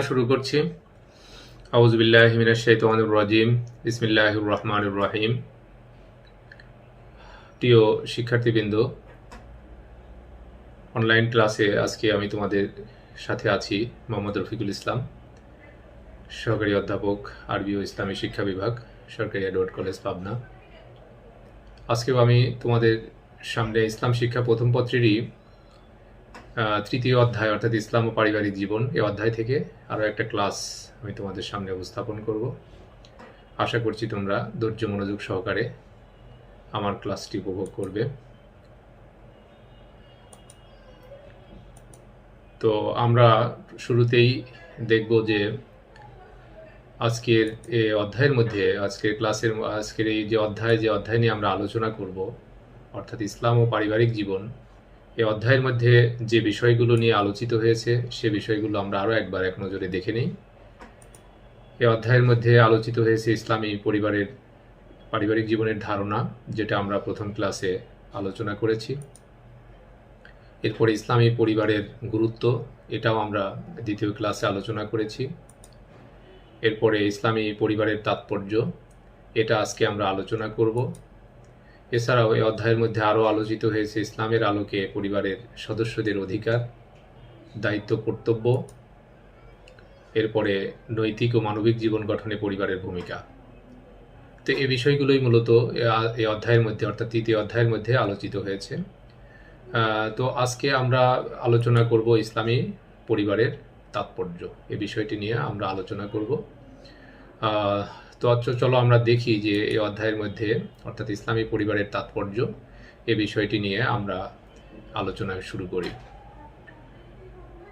শুরু করছি। আউযু বিল্লাহি মিনাশ শাইতানির রাজিম। বিসমিল্লাহির রহমানির রহিম। প্রিয় শিক্ষার্থীবৃন্দ, অনলাইন ক্লাসে আজকে আমি তোমাদের সাথে আছি মোহাম্মদ রফিকুল ইসলাম, সহকারী অধ্যাপক, আরবি ও ইসলামী শিক্ষা বিভাগ, সরকারি এডওয়ার্ড কলেজ, পাবনা। আজকেও আমি তোমাদের সামনে ইসলাম শিক্ষা প্রথম পত্রেরই তৃতীয় অধ্যায় অর্থাৎ ইসলাম ও পারিবারিক জীবন এই অধ্যায় থেকে আরও একটা ক্লাস আমি তোমাদের সামনে উপস্থাপন করব। আশা করছি তোমরা ধৈর্য মনোযোগ সহকারে আমার ক্লাসটি উপভোগ করবে। তো আমরা শুরুতেই দেখব যে আজকের এই অধ্যায়ের মধ্যে আজকের এই যে অধ্যায় নিয়ে আমরা আলোচনা করব অর্থাৎ ইসলাম ও পারিবারিক জীবন, এই অধ্যায়ের মধ্যে যে বিষয়গুলো নিয়ে আলোচিত হয়েছে সে বিষয়গুলো আমরা আরও একবার এক নজরে দেখে নিই। এই অধ্যায়ের মধ্যে আলোচিত হয়েছে ইসলামী পারিবারিক জীবনের ধারণা, যেটা আমরা প্রথম ক্লাসে আলোচনা করেছি। এরপরে ইসলামী পরিবারের গুরুত্ব, এটাও আমরা দ্বিতীয় ক্লাসে আলোচনা করেছি। এরপরে ইসলামী পরিবারের তাৎপর্য, এটা আজকে আমরা আলোচনা করব। এছাড়াও এই অধ্যায়ের মধ্যে আরও আলোচিত হয়েছে ইসলামের আলোকে পরিবারের সদস্যদের অধিকার, দায়িত্ব, কর্তব্য। এরপরে নৈতিক ও মানবিক জীবন গঠনে পরিবারের ভূমিকা। তো এই বিষয়গুলোই মূলত এই অধ্যায়ের মধ্যে অর্থাৎ তৃতীয় অধ্যায়ের মধ্যে আলোচিত হয়েছে। তো আজকে আমরা আলোচনা করব ইসলামী পরিবারের তাৎপর্য, এই বিষয়টি নিয়ে আমরা আলোচনা করব। তো চলো আমরা দেখি যে এই অধ্যায়ের মধ্যে অর্থাৎ ইসলামী পরিবারের তাৎপর্য এই বিষয়টি নিয়ে আমরা আলোচনা শুরু করি।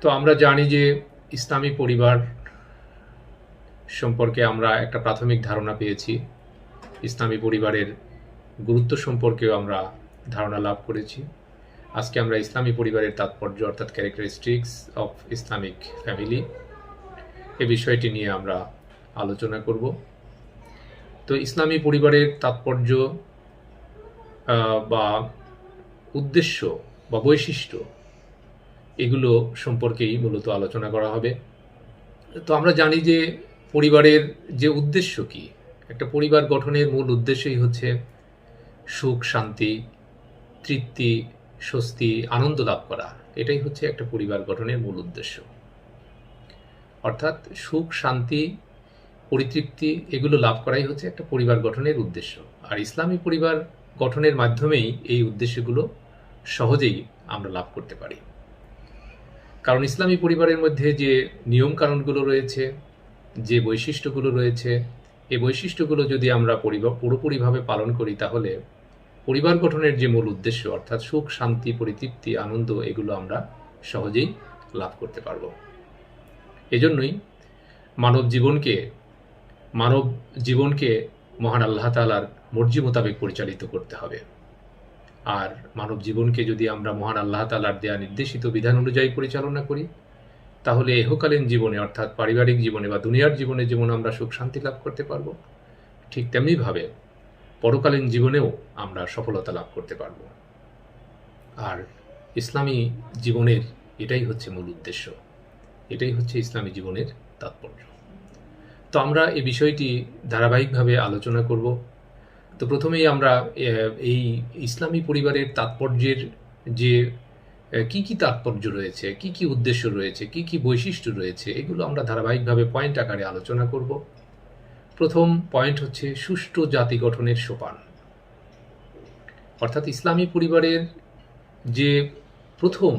তো আমরা জানি যে ইসলামী পরিবার সম্পর্কে আমরা একটা প্রাথমিক ধারণা পেয়েছি। ইসলামী পরিবারের গুরুত্ব সম্পর্কেও আমরা ধারণা লাভ করেছি। আজকে আমরা ইসলামী পরিবারের তাৎপর্য অর্থাৎ ক্যারেক্টারিস্টিক্স অফ ইসলামিক ফ্যামিলি এই বিষয়টি নিয়ে আমরা আলোচনা করব। তো ইসলামী পরিবারের তাৎপর্য বা উদ্দেশ্য বা বৈশিষ্ট্য এগুলো সম্পর্কেই মূলত আলোচনা করা হবে। তো আমরা জানি যে পরিবারের যে উদ্দেশ্য কি, একটা পরিবার গঠনের মূল উদ্দেশ্যই হচ্ছে সুখ, শান্তি, তৃপ্তি, স্বস্তি, আনন্দ লাভ করা। এটাই হচ্ছে একটা পরিবার গঠনের মূল উদ্দেশ্য। অর্থাৎ সুখ, শান্তি, পরিতৃপ্তি এগুলো লাভ করাই হচ্ছে একটা পরিবার গঠনের উদ্দেশ্য। আর ইসলামী পরিবার গঠনের মাধ্যমেই এই উদ্দেশ্যগুলো সহজেই আমরা লাভ করতে পারি। কারণ ইসলামী পরিবারের মধ্যে যে নিয়ম কানুনগুলো রয়েছে, যে বৈশিষ্ট্যগুলো রয়েছে, এই বৈশিষ্ট্যগুলো যদি আমরা পুরোপুরিভাবে পালন করি তাহলে পরিবার গঠনের যে মূল উদ্দেশ্য অর্থাৎ সুখ, শান্তি, পরিতৃপ্তি, আনন্দ এগুলো আমরা সহজেই লাভ করতে পারব। এজন্যই মানব জীবনকে মহান আল্লাহ তাআলার মর্জি মোতাবেক পরিচালিত করতে হবে। আর মানব জীবনকে যদি আমরা মহান আল্লাহ তাআলার দেয়া নির্দেশিত বিধান অনুযায়ী পরিচালনা করি তাহলে ইহকালীন জীবনে অর্থাৎ পারিবারিক জীবনে বা দুনিয়ার জীবনে যেমন আমরা সুখ শান্তি লাভ করতে পারবো, ঠিক তেমনিভাবে পরকালীন জীবনেও আমরা সফলতা লাভ করতে পারব। আর ইসলামী জীবনের এটাই হচ্ছে মূল উদ্দেশ্য, এটাই হচ্ছে ইসলামী জীবনের তাৎপর্য। তো আমরা এই বিষয়টি ধারাবাহিকভাবে আলোচনা করব। তো প্রথমেই আমরা এই ইসলামী পরিবারের তাৎপর্যের যে কি কি তাৎপর্য রয়েছে, কি কি উদ্দেশ্য রয়েছে, কি কি বৈশিষ্ট্য রয়েছে, এগুলো আমরা ধারাবাহিকভাবে পয়েন্ট আকারে আলোচনা করব। প্রথম পয়েন্ট হচ্ছে সুষ্ঠু জাতি গঠনের সোপান। অর্থাৎ ইসলামী পরিবারের যে প্রথম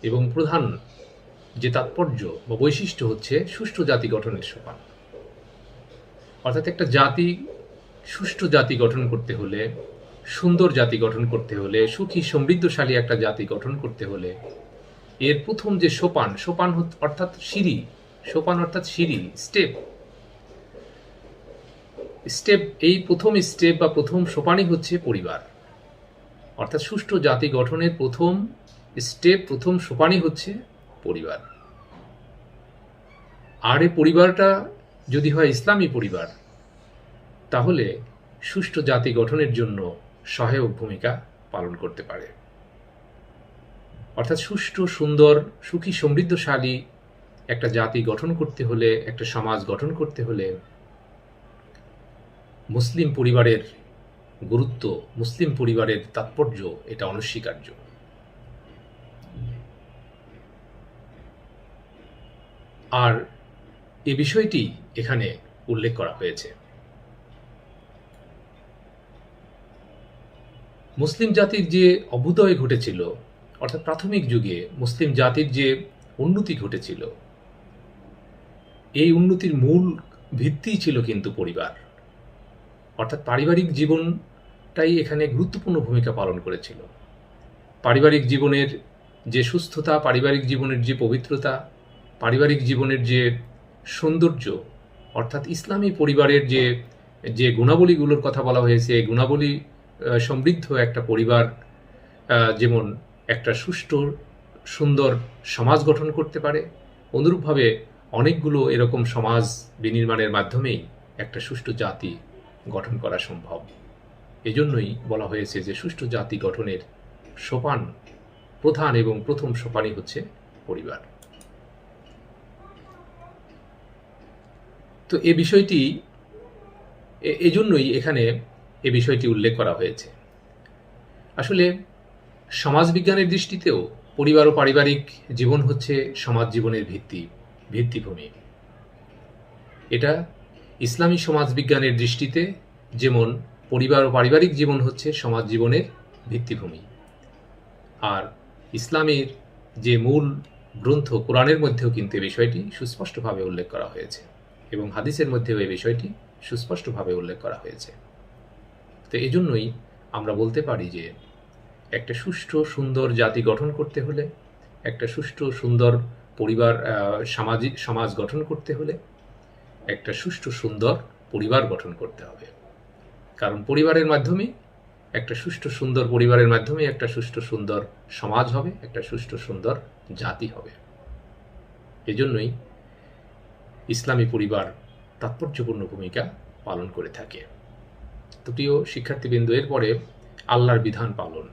এবং প্রধান যে তাৎপর্য বা বৈশিষ্ট্য হচ্ছে সুষ্ঠু জাতি গঠনের সোপান। অর্থাৎ একটা জাতি, সুষ্ঠু জাতি গঠন করতে হলে, সুন্দর জাতি গঠন করতে হলে, সুখী সমৃদ্ধশালী একটা জাতি গঠন করতে হলে এর প্রথম যে সোপান অর্থাৎ সিঁড়ি, সোপান অর্থাৎ সিঁড়ি, স্টেপ, এই প্রথম স্টেপ বা প্রথম সোপানই হচ্ছে পরিবার। অর্থাৎ সুষ্ঠু জাতি গঠনের প্রথম স্টেপ, প্রথম সোপানই হচ্ছে পরিবার। আর এই পরিবারটা যদি হয় ইসলামী পরিবার তাহলে সুষ্ঠু জাতি গঠনের জন্য সহায়ক ভূমিকা পালন করতে পারে। অর্থাৎ সুষ্ঠু, সুন্দর, সুখী সমৃদ্ধশালী একটা জাতি গঠন করতে হলে, একটা সমাজ গঠন করতে হলে মুসলিম পরিবারের গুরুত্ব, মুসলিম পরিবারের তাৎপর্য এটা অনস্বীকার্য। আর এ বিষয়টি এখানে উল্লেখ করা হয়েছে। মুসলিম জাতির যে অভ্যুদয় ঘটেছিল, অর্থাৎ প্রাথমিক যুগে মুসলিম জাতির যে উন্নতি ঘটেছিল, এই উন্নতির মূল ভিত্তি ছিল কিন্তু পরিবার, অর্থাৎ পারিবারিক জীবনটাই এখানে গুরুত্বপূর্ণ ভূমিকা পালন করেছিল। পারিবারিক জীবনের যে সুস্থতা, পারিবারিক জীবনের যে পবিত্রতা, পারিবারিক জীবনের যে সৌন্দর্য, অর্থাৎ ইসলামী পরিবারের যে গুণাবলীগুলোর কথা বলা হয়েছে, এই গুণাবলী সমৃদ্ধ একটা পরিবার যেমন একটা সুষ্ঠু সুন্দর সমাজ গঠন করতে পারে, অনুরূপভাবে অনেকগুলো এরকম সমাজ বিনির্মাণের মাধ্যমেই একটা সুষ্ঠু জাতি গঠন করা সম্ভব। এজন্যই বলা হয়েছে যে সুষ্ঠু জাতি গঠনের সোপান, প্রধান এবং প্রথম সোপানই হচ্ছে পরিবার। তো এ বিষয়টি এজন্যই এখানে এ বিষয়টি উল্লেখ করা হয়েছে। আসলে সমাজবিজ্ঞানের দৃষ্টিতেও পরিবার ও পারিবারিক জীবন হচ্ছে সমাজ জীবনের ভিত্তিভূমি। এটা ইসলামী সমাজবিজ্ঞানের দৃষ্টিতে যেমন পরিবার ও পারিবারিক জীবন হচ্ছে সমাজ জীবনের ভিত্তিভূমি, আর ইসলামের যে মূল গ্রন্থ কোরআনের মধ্যেও কিন্তু এই বিষয়টি সুস্পষ্টভাবে উল্লেখ করা হয়েছে এবং হাদিসের মধ্যেও এই বিষয়টি সুস্পষ্টভাবে উল্লেখ করা হয়েছে। তো এজন্যই আমরা বলতে পারি যে একটা সুষ্ঠু সুন্দর জাতি গঠন করতে হলে, একটা সুষ্ঠু সুন্দর পরিবার সমাজ গঠন করতে হলে একটা সুষ্ঠু সুন্দর পরিবার গঠন করতে হবে। কারণ পরিবারের মাধ্যমেই, একটা সুষ্ঠু সুন্দর পরিবারের মাধ্যমে একটা সুষ্ঠু সুন্দর সমাজ হবে, একটা সুষ্ঠু সুন্দর জাতি হবে। এজন্যই ইসলামী পরিবার তাৎপর্যপূর্ণ ভূমিকা পালন করে থাকে। তো প্রিয় শিক্ষার্থীবৃন্দ, এরপরে আল্লাহর বিধান পালন।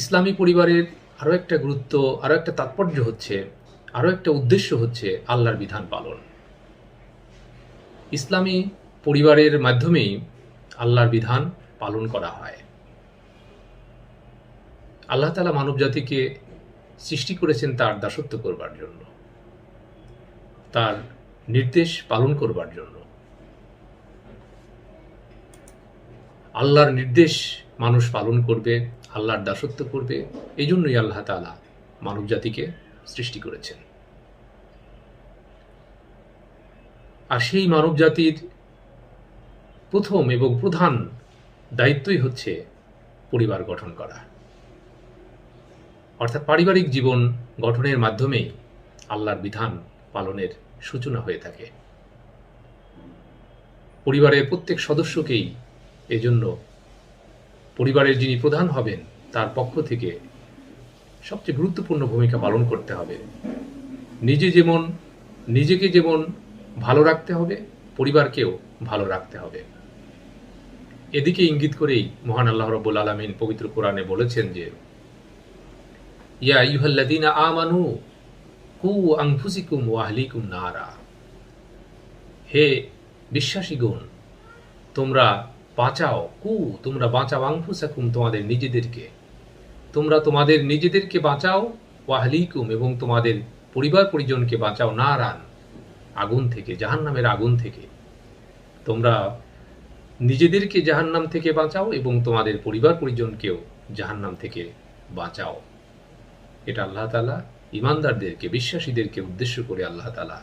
ইসলামী পরিবারের আরও একটা গুরুত্ব, আরও একটা তাৎপর্য হচ্ছে, আরও একটা উদ্দেশ্য হচ্ছে আল্লাহর বিধান পালন। ইসলামী পরিবারের মাধ্যমেই আল্লাহর বিধান পালন করা হয়। আল্লাহ তাআলা মানব জাতিকে সৃষ্টি করেছেন তার দাসত্ব করবার জন্য, তার নির্দেশ পালন করবার জন্য। আল্লাহর নির্দেশ মানুষ পালন করবে, আল্লাহর দাসত্ব করবে, এই জন্যই আল্লাহ তাআলা মানব জাতিকে সৃষ্টি করেছেন। আর সেই মানব জাতির প্রথম এবং প্রধান দায়িত্বই হচ্ছে পরিবার গঠন করা, অর্থাৎ পারিবারিক জীবন গঠনের মাধ্যমেই আল্লাহর বিধান পালনের সূচনা হয়ে থাকে। পরিবারের প্রত্যেক সদস্যকেই এজন্য পরিবারের যিনি প্রধান হবেন তার পক্ষ থেকে সবচেয়ে গুরুত্বপূর্ণ ভূমিকা পালন করতে হবে। নিজেকে যেমন ভালো রাখতে হবে, পরিবারকেও ভালো রাখতে হবে। এদিকে ইঙ্গিত করেই মহান আল্লাহ রাব্বুল আলামিন পবিত্র কোরআনে বলেছেন যে, ইয়া আইয়ুহাল্লাযীনা আমানু কু আনফুসিকুম ওয়া আহলিকুম নারা। হে বিশ্বাসীগণ, তোমরা বাঁচাও, তোমরা বাঁচাও আনফুসাকুম, তোমাদের নিজেদেরকে, তোমরা তোমাদের নিজেদেরকে বাঁচাও, ওয়া আহলিকুম, এবং তোমাদের পরিবার পরিজনকে বাঁচাও, নারান, আগুন থেকে, জাহান্নামের আগুন থেকে। তোমরা নিজেদেরকে জাহান্নাম থেকে বাঁচাও এবং তোমাদের পরিবার পরিজনকেও জাহান্নাম থেকে বাঁচাও। এটা আল্লাহ তাআলা ঈমানদারদেরকে, বিশ্বাসীদেরকে উদ্দেশ্য করে আল্লাহ তাআলা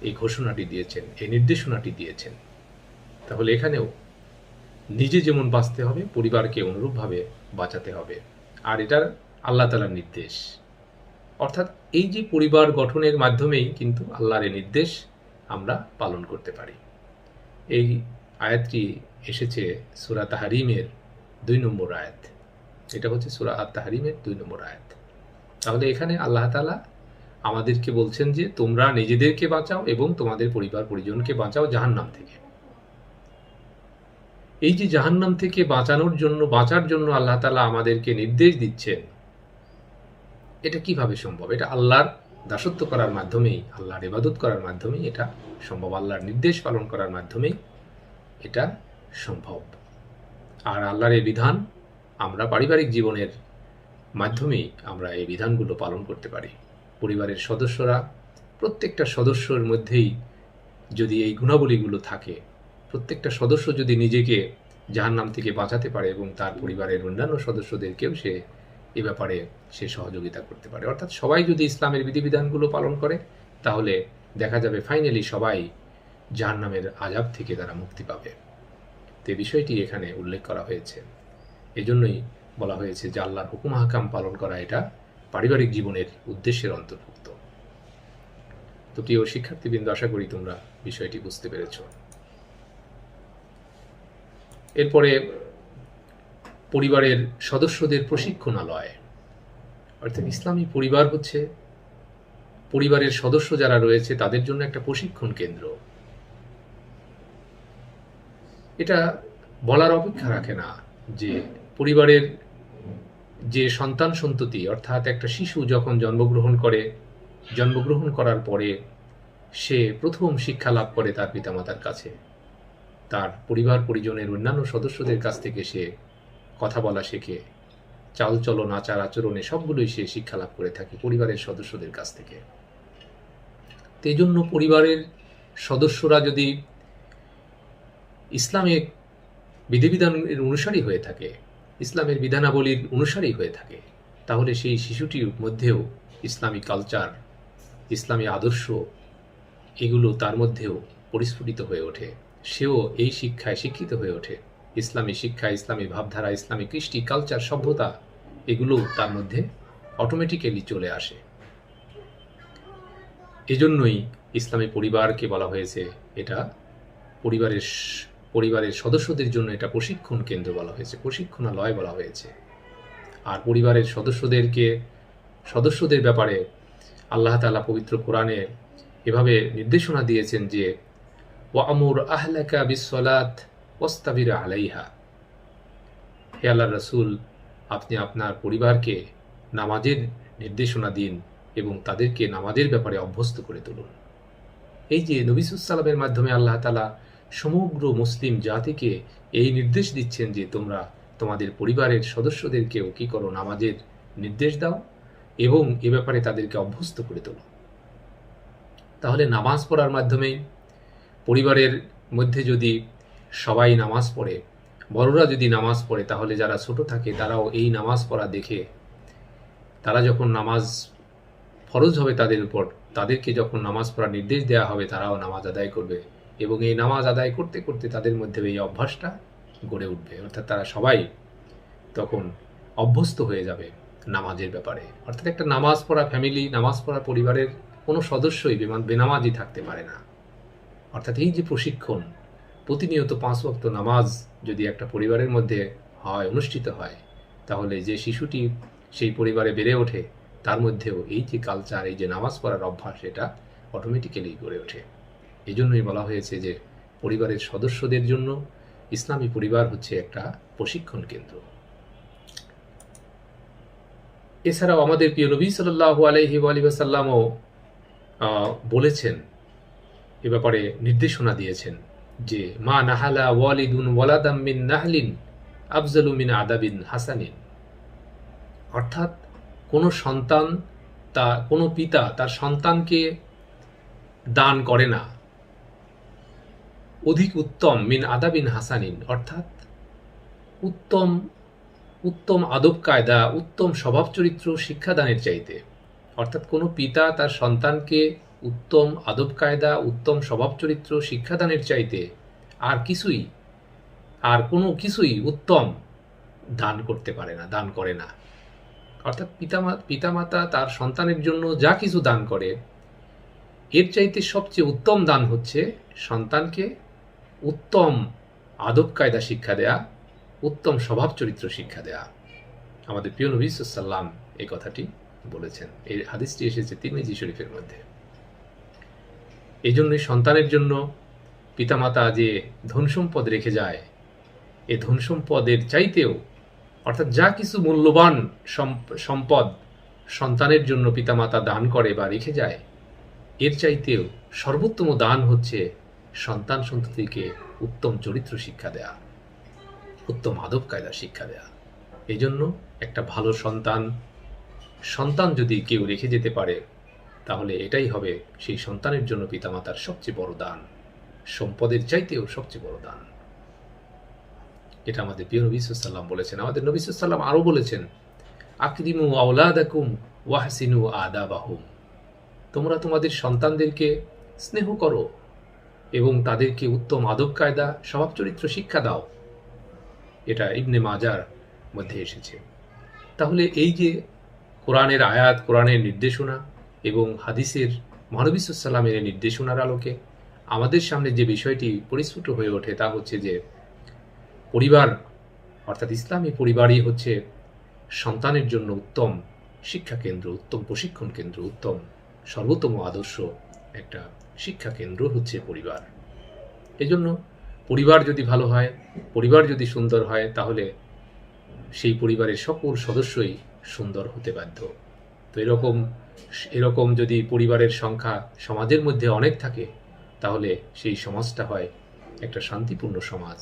এই ঘোষণাটি দিয়েছেন, এই নির্দেশনাটি দিয়েছেন। তাহলে এখানেও নিজে যেমন বাঁচতে হবে, পরিবারকে অনুরূপভাবে বাঁচাতে হবে। আর এটার আল্লাহ তাআলার নির্দেশ, অর্থাৎ এই যে পরিবার গঠনের মাধ্যমেই কিন্তু আল্লাহর এই নির্দেশ আমরা পালন করতে পারি। এই আয়াতটি এসেছে সূরা তাহরিমের 2 নম্বর আয়াত। এটা হচ্ছে সূরা আত-তাহরিমের 2 নম্বর আয়াত। তাহলে এখানে আল্লাহ তাআলা আমাদেরকে বলছেন যে তোমরা নিজেদেরকে বাঁচাও এবং তোমাদের পরিবার পরিজনকে বাঁচাও জাহান্নাম থেকে। এই যে জাহান্নাম থেকে বাঁচার জন্য আল্লাহ তাআলা আমাদেরকে নির্দেশ দিচ্ছেন, এটা কিভাবে সম্ভব? এটা আল্লাহর দাসত্ব করার মাধ্যমেই, আল্লাহর ইবাদত করার মাধ্যমেই এটা সম্ভব, আল্লাহর নির্দেশ পালন করার মাধ্যমেই এটা সম্ভব। আর আল্লাহর এই বিধান আমরা পারিবারিক জীবনের মাধ্যমেই আমরা এই বিধানগুলো পালন করতে পারি। পরিবারের সদস্যরা, প্রত্যেকটা সদস্যর মধ্যেই যদি এই গুণাবলীগুলো থাকে, প্রত্যেকটা সদস্য যদি নিজেকে জাহান্নাম থেকে বাঁচাতে পারে এবং তার পরিবারের অন্যান্য সদস্যদেরকেও সে এ ব্যাপারে সে সহযোগিতা করতে পারে, অর্থাৎ সবাই যদি ইসলামের বিধিবিধানগুলো পালন করে, তাহলে দেখা যাবে ফাইনালি সবাই জাহান্নামের আযাব থেকে তারা মুক্তি পাবে। তো এই বিষয়টি এখানে উল্লেখ করা হয়েছে। এজন্যই বলা হয়েছে যে আল্লাহর হুকুম হাকাম পালন করা এটা পারিবারিক জীবনের উদ্দেশ্যের অন্তর্ভুক্ত। তো প্রিয় শিক্ষার্থীবৃন্দ, আশা করি তোমরা বিষয়টি বুঝতে পেরেছ। এরপরে পরিবারের সদস্যদের প্রশিক্ষণালয়, অর্থাৎ ইসলামী পরিবার হচ্ছে পরিবারের সদস্য যারা রয়েছে তাদের জন্য একটা প্রশিক্ষণ কেন্দ্র। এটা বলার অপেক্ষা রাখে না যে পরিবারের যে সন্তান সন্ততি, অর্থাৎ একটা শিশু যখন জন্মগ্রহণ করার পরে সে প্রথম শিক্ষা লাভ করে তার পিতামাতার কাছে, তার পরিবার পরিজনের অন্যান্য সদস্যদের কাছ থেকে সে কথা বলা শেখে, চালচলন আচার আচরণে সবগুলোই সে শিক্ষা লাভ করে থাকে পরিবারের সদস্যদের কাছ থেকে। এই জন্য পরিবারের সদস্যরা যদি ইসলামের বিধিবিধানের অনুসারী হয়ে থাকে, ইসলামের বিধানাবলীর অনুসারী হয়ে থাকে, তাহলে সেই শিশুটির মধ্যেও ইসলামী কালচার, ইসলামী আদর্শ এগুলো তার মধ্যেও পরিস্ফুটিত হয়ে ওঠে। সেও এই শিক্ষায় শিক্ষিত হয়ে ওঠে। ইসলামী শিক্ষা, ইসলামী ভাবধারা, ইসলামী কৃষ্টি, কালচার, সভ্যতা এগুলো তার মধ্যে অটোমেটিক্যালি চলে আসে। এজন্যই ইসলামী পরিবারকে বলা হয়েছে এটা পরিবারের সদস্যদের জন্য এটা প্রশিক্ষণ কেন্দ্র বলা হয়েছে, প্রশিক্ষণালয় বলা হয়েছে। আর পরিবারের সদস্যদের ব্যাপারে আল্লাহ তাআলা পবিত্র কোরআনে এভাবে নির্দেশনা দিয়েছেন যে ওয়ামুর আহলাকা বিসসালাত ওয়াস্তাবির আলাইহা, হে আল্লাহর রাসূল, আপনি আপনার পরিবারকে নামাজের নির্দেশনা দিন এবং তাদেরকে নামাজের ব্যাপারে অভ্যস্ত করে তুলুন। এই যে নবী সাল্লাল্লাহু আলাইহি ওয়াসাল্লামের মাধ্যমে আল্লাহ তাআলা সমগ্র মুসলিম জাতিকে এই নির্দেশ দিচ্ছেন যে তোমরা তোমাদের পরিবারের সদস্যদেরকেও কি করো, নামাজের নির্দেশ দাও এবং এ ব্যাপারে তাদেরকে অভ্যস্ত করে তোলো। তাহলে নামাজ পড়ার মাধ্যমে পরিবারের মধ্যে যদি সবাই নামাজ পড়ে, বড়রা যদি নামাজ পড়ে, তাহলে যারা ছোট থাকে তারাও এই নামাজ পড়া দেখে তারা যখন নামাজ ফরজ হবে তাদের উপর, তাদেরকে যখন নামাজ পড়ার নির্দেশ দেওয়া হবে তারাও নামাজ আদায় করবে এবং এই নামাজ আদায় করতে করতে তাদের মধ্যে এই অভ্যাসটা গড়ে উঠবে। অর্থাৎ তারা সবাই তখন অভ্যস্ত হয়ে যাবে নামাজের ব্যাপারে। অর্থাৎ একটা নামাজ পড়া ফ্যামিলি, নামাজ পড়া পরিবারের কোনো সদস্যই বেনামাজি থাকতে পারে না। অর্থাৎ এই যে প্রশিক্ষণ, প্রতিনিয়ত 5 ওয়াক্ত নামাজ যদি একটা পরিবারের মধ্যে অনুষ্ঠিত হয়, তাহলে যে শিশুটি সেই পরিবারে বেড়ে ওঠে তার মধ্যেও এই যে কালচার, এই যে নামাজ পড়ার অভ্যাস, এটা অটোমেটিক্যালি গড়ে ওঠে। এই জন্যই বলা হয়েছে যে পরিবারের সদস্যদের জন্য ইসলামী পরিবার হচ্ছে একটা প্রশিক্ষণ কেন্দ্র। এছাড়াও আমাদের প্রিয় নবী সাল্লাল্লাহু আলাইহি ওয়াসাল্লামও বলেছেন, এ ব্যাপারে নির্দেশনা দিয়েছেন যে মা নাহালা ওয়ালিদুন ওয়ালাদাম মিন নাহলিন আফজালু মিন আদাবিন হাসানিন, অর্থাৎ কোনো পিতা তার সন্তানকে দান করে না অধিক উত্তম মিন আদাবিন হাসানিন, অর্থাৎ উত্তম আদব কায়দা, উত্তম স্বভাব চরিত্র শিক্ষাদানের চাইতে। অর্থাৎ কোনো পিতা তার সন্তানকে উত্তম আদব কায়দা, উত্তম স্বভাব চরিত্র শিক্ষাদানের চাইতে কোনো কিছুই উত্তম দান করতে পারে না, দান করে না। অর্থাৎ পিতামাতা তার সন্তানের জন্য যা কিছু দান করে, এর চাইতে সবচেয়ে উত্তম দান হচ্ছে সন্তানকে উত্তম আদব কায়দা শিক্ষা দেয়া, উত্তম স্বভাব চরিত্র শিক্ষা দেয়া। আমাদের প্রিয় নবী সাল্লাল্লাহু আলাইহি ওয়াসাল্লাম এই কথাটি বলেছেন। এই হাদিসটি এসেছে তিরমিজি শরীফের মধ্যে। এই জন্যই সন্তানের জন্য পিতামাতা যে ধন সম্পদ রেখে যায়, এই ধন সম্পদের চাইতেও, অর্থাৎ যা কিছু মূল্যবান সম্পদ সন্তানের জন্য পিতামাতা দান করে বা রেখে যায়, এর চাইতেও সর্বোত্তম দান হচ্ছে সন্তান সন্ততিকে উত্তম চরিত্র শিক্ষা দেয়া, উত্তম আদব কায়দা শিক্ষা দেয়া। এই জন্য একটা ভালো সন্তান যদি কেউ রেখে যেতে পারে, তাহলে এটাই হবে সেই সন্তানের জন্য পিতামাতার সবচেয়ে বড় দান, সম্পদের চাইতেও সবচেয়ে বড় দান। এটা আমাদের প্রিয় নবী সাল্লাল্লাহু আলাইহি ওয়াসাল্লাম বলেছেন। আমাদের নবী সাল্লাল্লাহু আলাইহি ওয়াসাল্লাম আরও বলেছেন, আকরিমু আওলাদাকুম ওয়াহসিনু আদাবাহুম, তোমরা তোমাদের সন্তানদেরকে স্নেহ করো এবং তাদেরকে উত্তম আদব কায়দা স্বভাব চরিত্র শিক্ষা দাও। এটা ইবনে মাজার মধ্যে এসেছে। তাহলে এই যে কোরআনের আয়াত, কোরআনের নির্দেশনা এবং হাদিসের মহানবী সাল্লাল্লাহু আলাইহি ওয়াসাল্লামের নির্দেশনার আলোকে আমাদের সামনে যে বিষয়টি পরিস্ফুট হয়ে ওঠে তা হচ্ছে যে পরিবার অর্থাৎ ইসলামী পরিবারই হচ্ছে সন্তানের জন্য উত্তম শিক্ষা কেন্দ্র, উত্তম প্রশিক্ষণ কেন্দ্র, উত্তম সর্বোত্তম আদর্শ একটা শিক্ষা কেন্দ্র হচ্ছে পরিবার। এজন্য পরিবার যদি ভালো হয়, পরিবার যদি সুন্দর হয়, তাহলে সেই পরিবারের সকল সদস্যই সুন্দর হতে বাধ্য। তো এরকম যদি পরিবারের সংখ্যা সমাজের মধ্যে অনেক থাকে, তাহলে সেই সমাজটা হয় একটা শান্তিপূর্ণ সমাজ,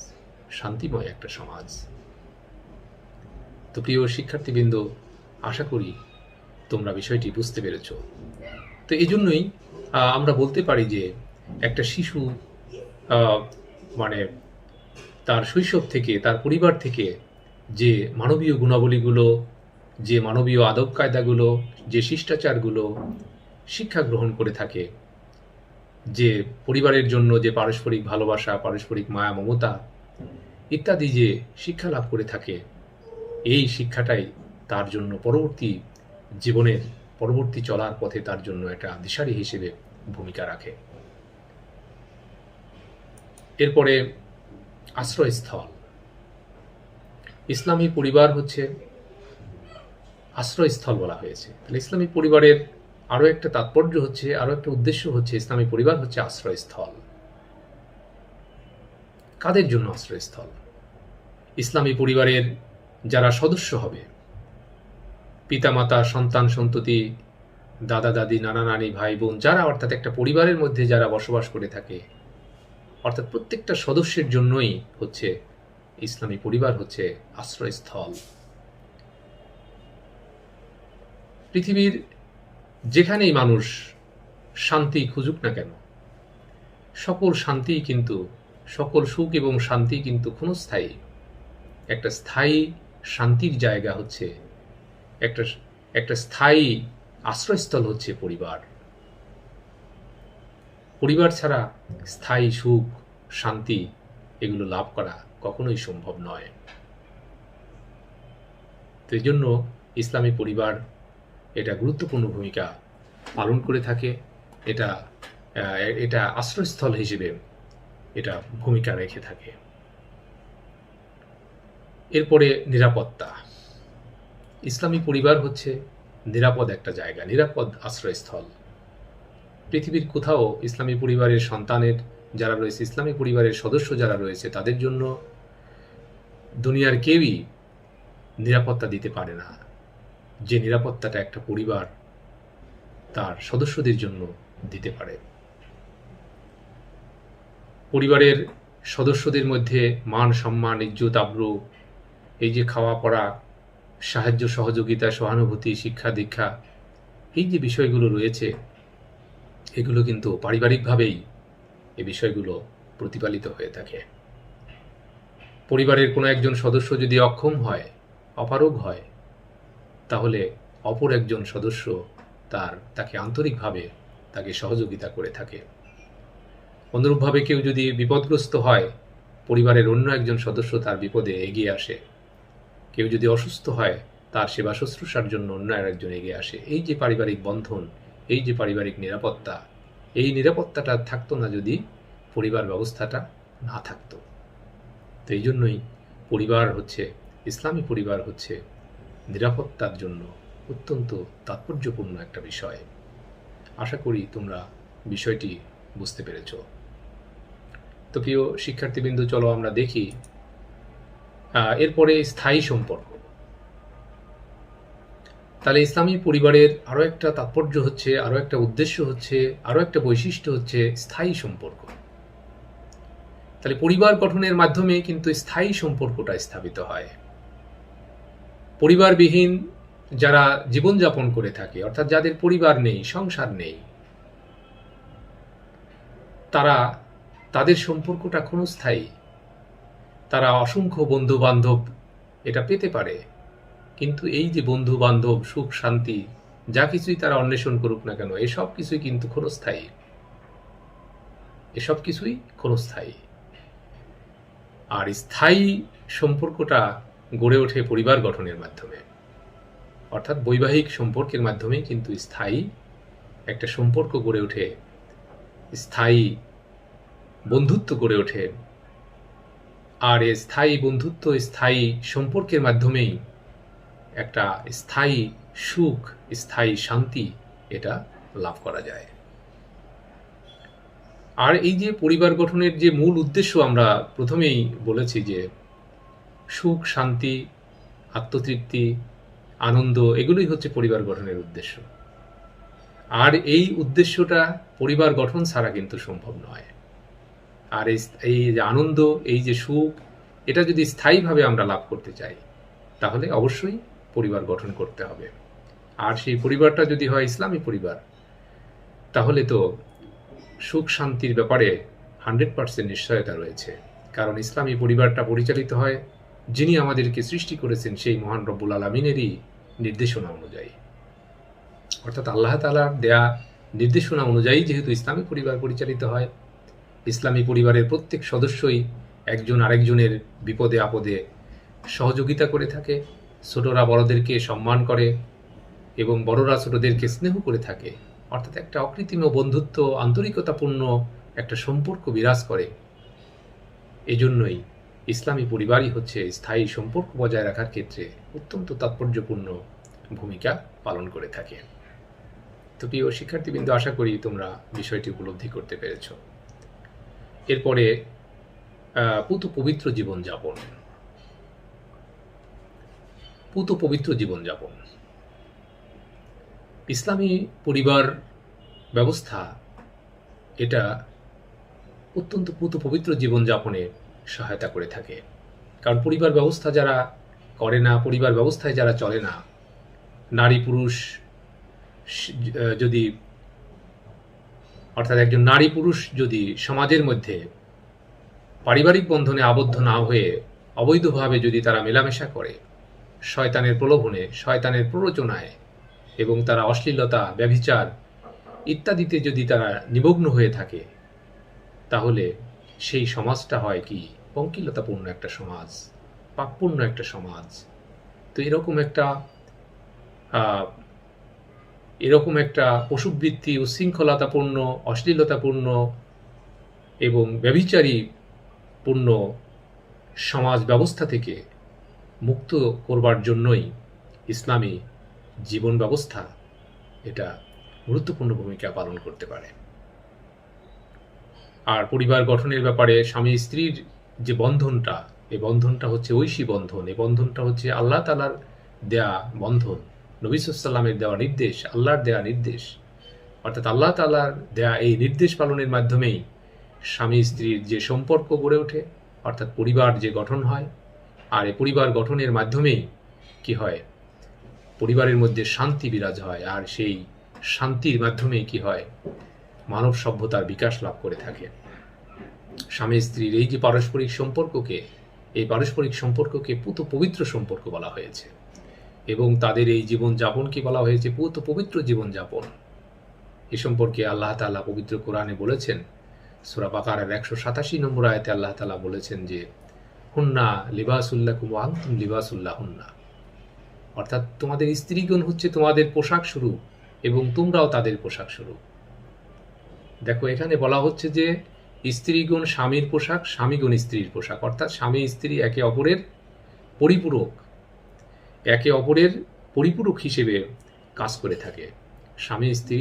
শান্তিময় একটা সমাজ। তো প্রিয় শিক্ষার্থীবৃন্দ, আশা করি তোমরা বিষয়টি বুঝতে পেরেছ। তো এই জন্যই আমরা বলতে পারি যে একটা শিশু মানে তার শৈশব থেকে, তার পরিবার থেকে যে মানবীয় গুণাবলীগুলো, যে মানবীয় আদব কায়দাগুলো, যে শিষ্টাচারগুলো শিক্ষা গ্রহণ করে থাকে, যে পরিবারের জন্য যে পারস্পরিক ভালোবাসা, পারস্পরিক মায়া মমতা ইত্যাদি যে শিক্ষা লাভ করে থাকে, এই শিক্ষাটাই তার জন্য পরবর্তী জীবনের পরবর্তী চলার পথে তার জন্য একটা দিশারি হিসেবে ভূমিকা রাখে। এরপরে আশ্রয়স্থল। ইসলামী পরিবার হচ্ছে আশ্রয়স্থল বলা হয়েছে। তাহলে ইসলামী পরিবারের আরও একটা তাৎপর্য হচ্ছে, আরও একটা উদ্দেশ্য হচ্ছে, ইসলামী পরিবার হচ্ছে আশ্রয়স্থল। কাদের জন্য আশ্রয়স্থল? ইসলামী পরিবারের যারা সদস্য হবে, পিতামাতা, সন্তান সন্ততি, দাদা দাদি, নানা নানি, ভাই বোন, যারা অর্থাৎ একটা পরিবারের মধ্যে যারা বসবাস করে থাকে, অর্থাৎ প্রত্যেকটা সদস্যের জন্যই হচ্ছে ইসলামী পরিবার হচ্ছে আশ্রয়স্থল। পৃথিবীর যেখানেই মানুষ শান্তি খুঁজুক না কেন, সকল শান্তি কিন্তু, সকল সুখ এবং শান্তি কিন্তু ক্ষণস্থায়ী। একটা স্থায়ী শান্তির জায়গা হচ্ছে, একটা স্থায়ী আশ্রয়স্থল হচ্ছে পরিবার। পরিবার ছাড়া স্থায়ী সুখ, শান্তি এগুলো লাভ করা কখনোই সম্ভব নয়। তো এই জন্য ইসলামী পরিবার এটা গুরুত্বপূর্ণ ভূমিকা পালন করে থাকে। এটা আশ্রয়স্থল হিসেবে এটা ভূমিকা রেখে থাকে। এরপরে নিরাপত্তা। ইসলামী পরিবার হচ্ছে নিরাপদ একটা জায়গা, নিরাপদ আশ্রয়স্থল। পৃথিবীর কোথাও ইসলামী পরিবারের সন্তানের যারা রয়েছে, ইসলামী পরিবারের সদস্য যারা রয়েছে, তাদের জন্য দুনিয়ার কেউই নিরাপত্তা দিতে পারে না যে নিরাপত্তাটা একটা পরিবার তার সদস্যদের জন্য দিতে পারে। পরিবারের সদস্যদের মধ্যে মান, সম্মান, ইজ্জত, আবরু, এই যে খাওয়া পড়া, সাহায্য সহযোগিতা, সহানুভূতি, শিক্ষা দীক্ষা, এই যে বিষয়গুলো রয়েছে, এগুলো কিন্তু পারিবারিকভাবেই এই বিষয়গুলো প্রতিপালিত হয়ে থাকে। পরিবারের কোনো একজন সদস্য যদি অক্ষম হয়, অপারগ হয়, তাহলে অপর একজন সদস্য তাকে আন্তরিকভাবে তাকে সহযোগিতা করে থাকে। অনুরূপভাবে কেউ যদি বিপদগ্রস্ত হয়, পরিবারের অন্য একজন সদস্য তার বিপদে এগিয়ে আসে। কেউ যদি অসুস্থ হয়, তার সেবা শুশ্রূষার জন্য অন্য আরেকজন এগিয়ে আসে। এই যে পারিবারিক বন্ধন, এই যে পারিবারিক নিরাপত্তা, এই নিরাপত্তাটা থাকতো না যদি পরিবার ব্যবস্থাটা না থাকতো। তো এই জন্যই পরিবার হচ্ছে, ইসলামী পরিবার হচ্ছে নিরাপত্তার জন্য অত্যন্ত তাৎপর্যপূর্ণ একটা বিষয়। আশা করি তোমরা বিষয়টি বুঝতে পেরেছ। তো প্রিয় শিক্ষার্থীবৃন্দ, চলো আমরা দেখি এরপরে স্থায়ী সম্পর্ক। তাহলে ইসলামী পরিবারের আরও একটা তাৎপর্য হচ্ছে, আরও একটা উদ্দেশ্য হচ্ছে, আরও একটা বৈশিষ্ট্য হচ্ছে স্থায়ী সম্পর্ক। তাহলে পরিবার গঠনের মাধ্যমে কিন্তু স্থায়ী সম্পর্কটা স্থাপিত হয়। পরিবারবিহীন যারা জীবনযাপন করে থাকে, অর্থাৎ যাদের পরিবার নেই, সংসার নেই, তাদের সম্পর্কটা ক্ষণস্থায়ী। তারা অসংখ্য বন্ধু বান্ধব এটা পেতে পারে, কিন্তু এই যে বন্ধু বান্ধব, সুখ শান্তি, যা কিছুই তারা অন্বেষণ করুক না কেন, এসব কিছুই কিন্তু ক্ষণস্থায়ী। এসব কিছুই ক্ষণস্থায়ী। আর স্থায়ী সম্পর্কটা গড়ে ওঠে পরিবার গঠনের মাধ্যমে, অর্থাৎ বৈবাহিক সম্পর্কের মাধ্যমে কিন্তু স্থায়ী একটা সম্পর্ক গড়ে ওঠে, স্থায়ী বন্ধুত্ব গড়ে ওঠে। আর এই স্থায়ী বন্ধুত্ব, স্থায়ী সম্পর্কের মাধ্যমেই একটা স্থায়ী সুখ, স্থায়ী শান্তি এটা লাভ করা যায়। আর এই যে পরিবার গঠনের যে মূল উদ্দেশ্য আমরা প্রথমেই বলেছি যে সুখ, শান্তি, আত্মতৃপ্তি, আনন্দ, এগুলোই হচ্ছে পরিবার গঠনের উদ্দেশ্য। আর এই উদ্দেশ্যটা পরিবার গঠন ছাড়া কিন্তু সম্ভব নয়। আর এই যে আনন্দ, এই যে সুখ, এটা যদি স্থায়ীভাবে আমরা লাভ করতে চাই, তাহলে অবশ্যই পরিবার গঠন করতে হবে। আর সেই পরিবারটা যদি হয় ইসলামী পরিবার, তাহলে তো সুখ শান্তির ব্যাপারে 100% নিশ্চয়তা রয়েছে। কারণ ইসলামী পরিবারটা পরিচালিত হয় যিনি আমাদেরকে সৃষ্টি করেছেন সেই মহান রব্বুল আলামিনেরই নির্দেশনা অনুযায়ী, অর্থাৎ আল্লাহ তাআলার দেয়া নির্দেশনা অনুযায়ী যেহেতু ইসলামী পরিবার পরিচালিত হয়, ইসলামী পরিবারের প্রত্যেক সদস্যই একজন আরেকজনের বিপদে আপদে সহযোগিতা করে থাকে, ছোটরা বড়দেরকে সম্মান করে এবং বড়রা ছোটদেরকে স্নেহ করে থাকে, অর্থাৎ একটা অকৃত্রিম বন্ধুত্ব, আন্তরিকতাপূর্ণ একটা সম্পর্ক বিরাজ করে। এজন্যই ইসলামী পরিবারই হচ্ছে স্থায়ী সম্পর্ক বজায় রাখার ক্ষেত্রে অত্যন্ত তাৎপর্যপূর্ণ ভূমিকা পালন করে থাকে। তো প্রিয় শিক্ষার্থীবৃন্দ, আশা করি তোমরা বিষয়টি উপলব্ধি করতে পেরেছ। এরপরে পুত পবিত্র জীবনযাপন। পুত পবিত্র জীবনযাপন, ইসলামী পরিবার ব্যবস্থা এটা অত্যন্ত পুত পবিত্র জীবনযাপনে সহায়তা করে থাকে। কারণ পরিবার ব্যবস্থা যারা করে না, পরিবার ব্যবস্থায় যারা চলে না, নারী পুরুষ যদি, অর্থাৎ একজন নারী পুরুষ যদি সমাজের মধ্যে পারিবারিক বন্ধনে আবদ্ধ না হয়ে অবৈধভাবে যদি তারা মেলামেশা করে, শয়তানের প্রলোভনে, শয়তানের প্ররোচনায় এবং তারা অশ্লীলতা, ব্যভিচার ইত্যাদিতে যদি তারা নিমগ্ন হয়ে থাকে, তাহলে সেই সমাজটা হয় কি পঙ্কিলতাপূর্ণ একটা সমাজ, পাপপূর্ণ একটা সমাজ। তো এরকম একটা পশুবৃত্তি, উচ্ছৃঙ্খলতাপূর্ণ, অশ্লীলতাপূর্ণ এবং ব্যভিচারী পূর্ণ সমাজ ব্যবস্থা থেকে মুক্ত করবার জন্যই ইসলামী জীবন ব্যবস্থা এটা গুরুত্বপূর্ণ ভূমিকা পালন করতে পারে। আর পরিবার গঠনের ব্যাপারে স্বামী স্ত্রীর যে বন্ধনটা, এই বন্ধনটা হচ্ছে ঐশী বন্ধন। এই বন্ধনটা হচ্ছে আল্লাহ তাআলার দেয়া বন্ধন, নবী সাল্লাল্লাহু আলাইহি ওয়াসাল্লামের দেওয়া নির্দেশ, আল্লাহর দেয়া নির্দেশ। অর্থাৎ আল্লাহ তাআলার দেয়া এই নির্দেশ পালনের মাধ্যমেই স্বামী স্ত্রীর যে সম্পর্ক গড়ে ওঠে, অর্থাৎ পরিবার যে গঠন হয়। আর এই পরিবার গঠনের মাধ্যমেই কি হয়, পরিবারের মধ্যে শান্তি বিরাজ হয়। আর সেই শান্তির মাধ্যমেই কি হয়, মানব সভ্যতার বিকাশ লাভ করে থাকে। স্বামী স্ত্রীর এই যে পারস্পরিক সম্পর্ককে, এই পারস্পরিক সম্পর্ককে পুত পবিত্র সম্পর্ক বলা হয়েছে এবং তাদের এই জীবনযাপনকে বলা হয়েছে পুত পবিত্র জীবনযাপন। এ সম্পর্কে আল্লাহ তাআলা পবিত্র কোরআনে বলেছেন, সূরা বাকারার 187 নম্বর আয়াতে আল্লাহ তাআলা বলেছেন যে হুন্না লিবাসুল্লাকুম ওয়া আনতুম লিবাসুল্লাহুন্না, অর্থাৎ তোমাদের স্ত্রীগণ হচ্ছে তোমাদের পোশাক স্বরূপ এবং তোমরাও তাদের পোশাক স্বরূপ। দেখো, এখানে বলা হচ্ছে যে স্ত্রীগণ স্বামীর পোশাক, স্বামীগণ স্ত্রীর পোশাক, অর্থাৎ স্বামী স্ত্রী একে অপরের পরিপূরক, একে অপরের পরিপূরক হিসেবে কাজ করে থাকে। স্বামী স্ত্রী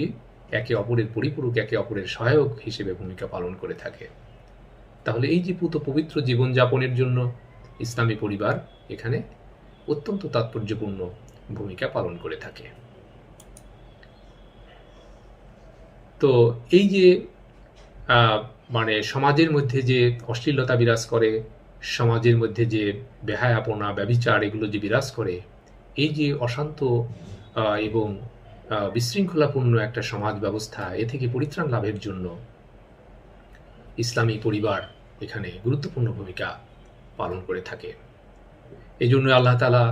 একে অপরের পরিপূরক, একে অপরের সহায়ক হিসেবে ভূমিকা পালন করে থাকে। তাহলে এই যে পুত পবিত্র জীবনযাপনের জন্য ইসলামী পরিবার এখানে অত্যন্ত তাৎপর্যপূর্ণ ভূমিকা পালন করে থাকে। তো এই যে মানে সমাজের মধ্যে যে অশ্লীলতা বিরাজ করে, সমাজের মধ্যে যে বেহায়াপনা, ব্যভিচার এগুলো যে বিরাজ করে, এই যে অশান্ত এবং বিশৃঙ্খলাপূর্ণ একটা সমাজ ব্যবস্থা, এ থেকে পরিত্রাণ লাভের জন্য ইসলামী পরিবার এখানে গুরুত্বপূর্ণ ভূমিকা পালন করে থাকে। এই জন্য আল্লাহ তাআলা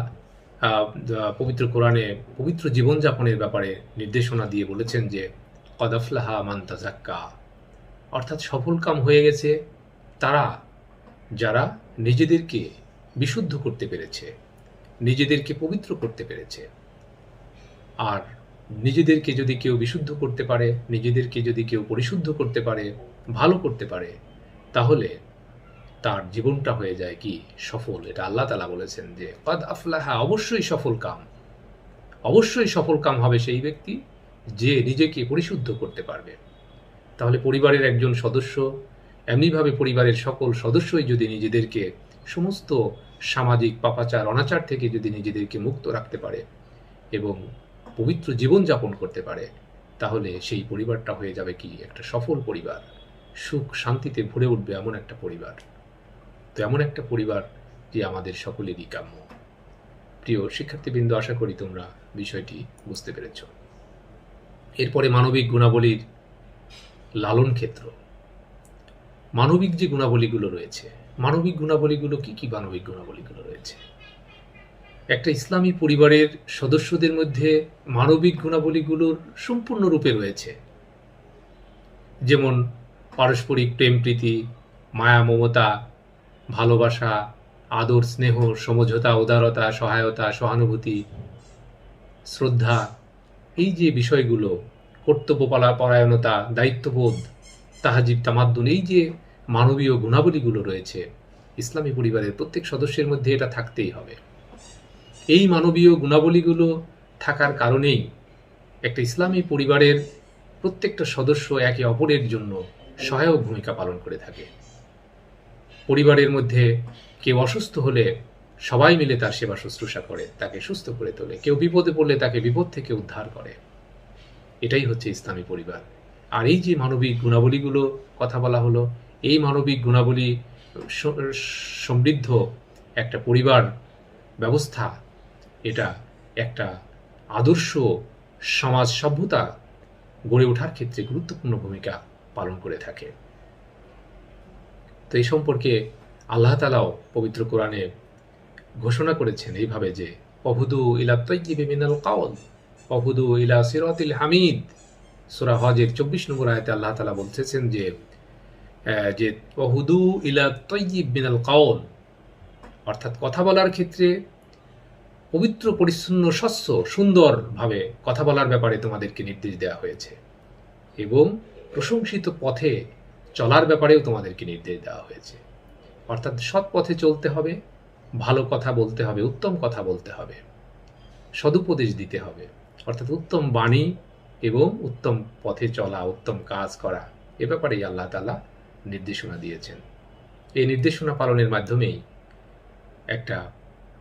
পবিত্র কোরআনে পবিত্র জীবনযাপনের ব্যাপারে নির্দেশনা দিয়ে বলেছেন যে কদ আফলাহা মান তাযাক্কা, অর্থাৎ সফলকাম হয়ে গেছে তারা যারা নিজেদেরকে বিশুদ্ধ করতে পেরেছে, নিজেদেরকে পবিত্র করতে পেরেছে। আর নিজেদেরকে যদি কেউ বিশুদ্ধ করতে পারে, নিজেদেরকে যদি কেউ পরিশুদ্ধ করতে পারে, ভালো করতে পারে, তাহলে তার জীবনটা হয়ে যায় কি সফল। এটা আল্লাহ তাআলা বলেছেন যে কদ আফলাহা, অবশ্যই সফলকাম, অবশ্যই সফলকাম হবে সেই ব্যক্তি যে নিজেকে পরিশুদ্ধ করতে পারবে। তাহলে পরিবারের একজন সদস্য, এমনিভাবে পরিবারের সকল সদস্যই যদি নিজেদেরকে সমস্ত সামাজিক পাপাচার অনাচার থেকে যদি নিজেদেরকে মুক্ত রাখতে পারে এবং পবিত্র জীবনযাপন করতে পারে, তাহলে সেই পরিবারটা হয়ে যাবে কি একটা সফল পরিবার, সুখ শান্তিতে ভরে উঠবে এমন একটা পরিবার। তো এমন একটা পরিবার যে আমাদের সকলেরই কাম্য। প্রিয় শিক্ষার্থীবৃন্দ, আশা করি তোমরা বিষয়টি বুঝতে পেরেছ। এরপরে মানবিক গুণাবলীর লালন ক্ষেত্র। মানবিক যে গুণাবলীগুলো রয়েছে, মানবিক গুণাবলীগুলো কি কি মানবিক গুণাবলীগুলো রয়েছে? একটা ইসলামী পরিবারের সদস্যদের মধ্যে মানবিক গুণাবলীগুলোর সম্পূর্ণরূপে রয়েছে, যেমন পারস্পরিক প্রেম প্রীতি, মায়া মমতা, ভালোবাসা, আদর স্নেহ, সমঝোতা, উদারতা, সহায়তা, সহানুভূতি, শ্রদ্ধা, এই যে বিষয়গুলো, কর্তব্য পরায়ণতা, দায়িত্ববোধ, তাহাজিব, তামাদ্দুন, এই যে মানবীয় গুণাবলীগুলো রয়েছে, ইসলামী পরিবারের প্রত্যেক সদস্যের মধ্যে এটা থাকতেই হবে। এই মানবীয় গুণাবলীগুলো থাকার কারণেই একটা ইসলামী পরিবারের প্রত্যেকটা সদস্য একে অপরের জন্য সহায়ক ভূমিকা পালন করে থাকে। পরিবারের মধ্যে কেউ অসুস্থ হলে সবাই মিলে তার সেবা শুশ্রূষা করে, তাকে সুস্থ করে তোলে। কেউ বিপদে পড়লে তাকে বিপদ থেকে উদ্ধার করে। এটাই হচ্ছে ইসলামী পরিবার। আর এই যে মানবিক গুণাবলীগুলো কথা বলা হলো, এই মানবিক গুণাবলী সমৃদ্ধ একটা পরিবার ব্যবস্থা, এটা একটা আদর্শ সমাজ সভ্যতা গড়ে ওঠার ক্ষেত্রে গুরুত্বপূর্ণ ভূমিকা পালন করে থাকে। তো এই সম্পর্কে আল্লাহ তাআলাও পবিত্র কোরআনে ঘোষণা করেছেন এইভাবে যে ওহুদু ইলা তাইয়্যিবি মিনাল কাওল ওহুদু ইলা সিরাতিল হামিদ। সূরা হজের 24 নম্বর আয়াতে আল্লাহ তাআলা বলতেছেন যে ওহুদু ইলা তাইয়্যিব মিনাল কাওল, অর্থাৎ কথা বলার ক্ষেত্রে পবিত্র পরিচ্ছন্ন স্বচ্ছ সুন্দরভাবে কথা বলার ব্যাপারে তোমাদেরকে নির্দেশ দেওয়া হয়েছে এবং প্রশংসিত পথে চলার ব্যাপারেও তোমাদেরকে নির্দেশ দেওয়া হয়েছে। অর্থাৎ সৎ পথে চলতে হবে, ভালো কথা বলতে হবে, উত্তম কথা বলতে হবে, সদুপদেশ দিতে হবে, অর্থাৎ উত্তম বাণী এবং উত্তম পথে চলা, উত্তম কাজ করা, এ ব্যাপারেই আল্লাহ তাআলা নির্দেশনা দিয়েছেন। এই নির্দেশনা পালনের মাধ্যমেই একটা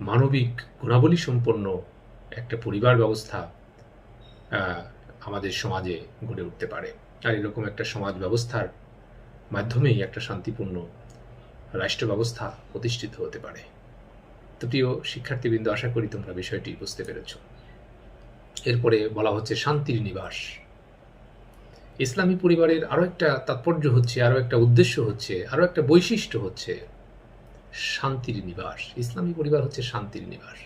মানবিক গুণাবলী সম্পন্ন একটা পরিবার ব্যবস্থা আমাদের সমাজে গড়ে উঠতে পারে। আর এরকম একটা সমাজ ব্যবস্থার মাধ্যমেই একটা শান্তিপূর্ণ রাষ্ট্র ব্যবস্থা প্রতিষ্ঠিত হতে পারে। তো প্রিয় শিক্ষার্থীবৃন্দ, আশা করি তোমরা বিষয়টি বুঝতে পেরেছ। এরপরে বলা হচ্ছে শান্তির নিবাস। ইসলামী পরিবারের আরো একটা তাৎপর্য হচ্ছে, আরো একটা উদ্দেশ্য হচ্ছে, আরো একটা বৈশিষ্ট্য হচ্ছে শান্তির নিবাস। ইসলামী পরিবার হচ্ছে শান্তির নিবাস।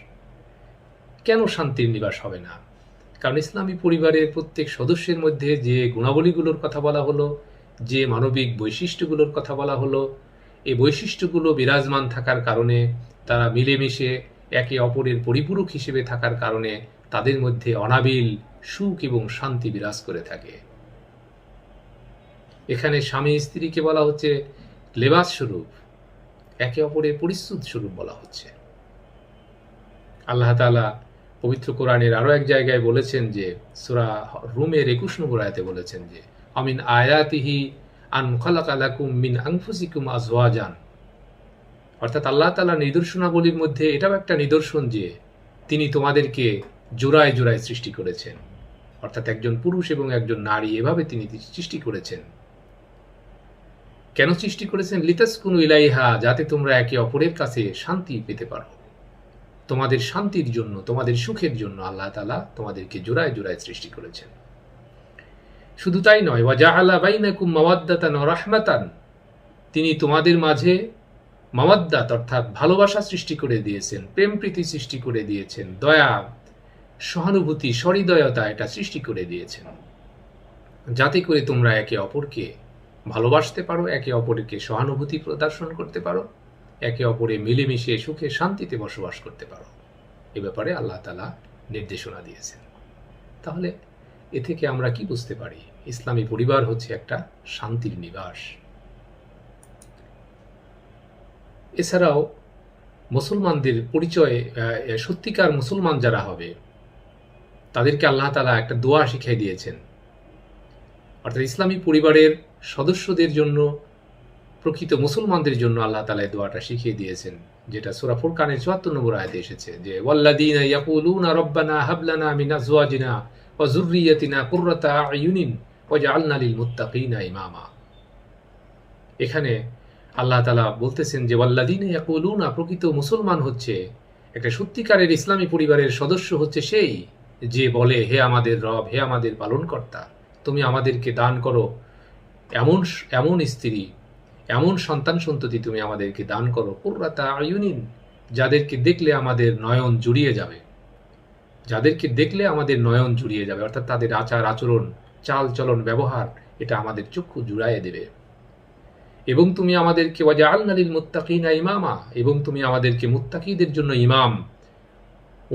কেন শান্তির নিবাস হবে না? কারণ ইসলামী পরিবারের প্রত্যেক সদস্যের মধ্যে যে গুণাবলীগুলোর কথা বলা হলো, যে মানবিক বৈশিষ্ট্যগুলোর কথা বলা হলো, এই বৈশিষ্ট্যগুলো বিরাজমান থাকার কারণে, তারা মিলেমিশে একে অপরের পরিপূরক হিসেবে থাকার কারণে তাদের মধ্যে অনাবিল সুখ এবং শান্তি বিরাজ করে থাকে। এখানে স্বামী স্ত্রীকে বলা হচ্ছে লেবাস স্বরূপ, একে অপরের পরিচ্ছদ স্বরূপ বলা হচ্ছে। আল্লাহ তাআলা পবিত্র কোরআনের আরো এক জায়গায় বলেছেন যে সূরা রুমের 21 নম্বর আয়াতে বলেছেন যে আমিন আয়াতিহি আন খালাকা লাকুম মিন আনফুসিকুম আজওয়াজান, অর্থাৎ আল্লাহ তাআলা নিদর্শনাবলীর মধ্যে এটাও একটা নিদর্শন যে তিনি তোমাদেরকে জোড়ায় জোড়ায় সৃষ্টি করেছেন, অর্থাৎ একজন পুরুষ এবং একজন নারী এভাবে তিনি সৃষ্টি করেছেন। কেন সৃষ্টি করেছেন? লিতাসকুনু ইলাইহা, যাতে তোমরা একে অপরের কাছে শান্তি পেতে পারো। তোমাদের শান্তির জন্য, তোমাদের সুখের জন্য আল্লাহ তাআলা তোমাদেরকে জোড়ায় জোড়ায় সৃষ্টি করেছেন। শুধু তাই নয়, ওয়াজাআলা বাইনাকুম মাওয়াদ্দাতান ওয়া রাহমাতান, তিনি তোমাদের মাঝে মাওয়াদ্দাত অর্থাৎ ভালোবাসা সৃষ্টি করে দিয়েছেন, প্রেম প্রীতি সৃষ্টি করে দিয়েছেন, দয়া, সহানুভূতি, সহৃদয়তা এটা সৃষ্টি করে দিয়েছেন, যাতে করে তোমরা একে অপরকে ভালোবাসতে পারো, একে অপরকে সহানুভূতি প্রদর্শন করতে পারো, একে অপরে মিলেমিশে সুখে শান্তিতে বসবাস করতে পারো। এ ব্যাপারে আল্লাহ তাআলা নির্দেশনা দিয়েছেন। তাহলে এ থেকে আমরা কি বুঝতে পারি? ইসলামী পরিবার হচ্ছে একটা শান্তির নিবাস। এছাড়াও মুসলমানদের পরিচয়, সত্যিকার মুসলমান যারা হবে তাদেরকে আল্লাহ তাআলা একটা দোয়া শিখিয়ে দিয়েছেন। অর্থাৎ ইসলামী পরিবারের সদস্যদের জন্য, প্রকৃত মুসলমানদের জন্য আল্লাহ তাআলা এই দোয়াটা শিখিয়ে দিয়েছেন, যেটা সূরা ফুরকানের ৭৪ নম্বর আয়াতে এসেছে, যে ওয়াল্লাযীনা ইয়াকুলুনা রব্বানা হাব লানা মিন আজওয়াজিনা ওয়া যুররিয়াতিনা কুররাতা আয়ুনিন ওয়াজআলনা লিল মুত্তাকিনা ইমামা। এখানে আল্লাহ তাআলা বলতেছেন যে ওয়াল্লাযীনা ইয়াকুলুনা, প্রকৃত মুসলমান হচ্ছে, একটা সত্যিকারের ইসলামী পরিবারের সদস্য হচ্ছে সেই যে বলে, হে আমাদের রব, হে আমাদের পালনকর্তা, তুমি আমাদেরকে দান করো এমন স্ত্রী, এমন সন্তান সন্ততি তুমি আমাদেরকে দান করো, কুররাতা আয়ুনিন, যাদেরকে দেখলে আমাদের নয়ন জুড়িয়ে যাবে, যাদেরকে দেখলে আমাদের নয়ন জুড়িয়ে যাবে, অর্থাৎ তাদের আচার আচরণ, চাল চলন, ব্যবহার, এটা আমাদের চক্ষু জুড়াইয়ে দেবে। এবং তুমি আমাদেরকে ওয়াজআলনা লিল মুত্তাকিনা ইমামা, এবং তুমি আমাদেরকে মুত্তাকিদের জন্য ইমাম,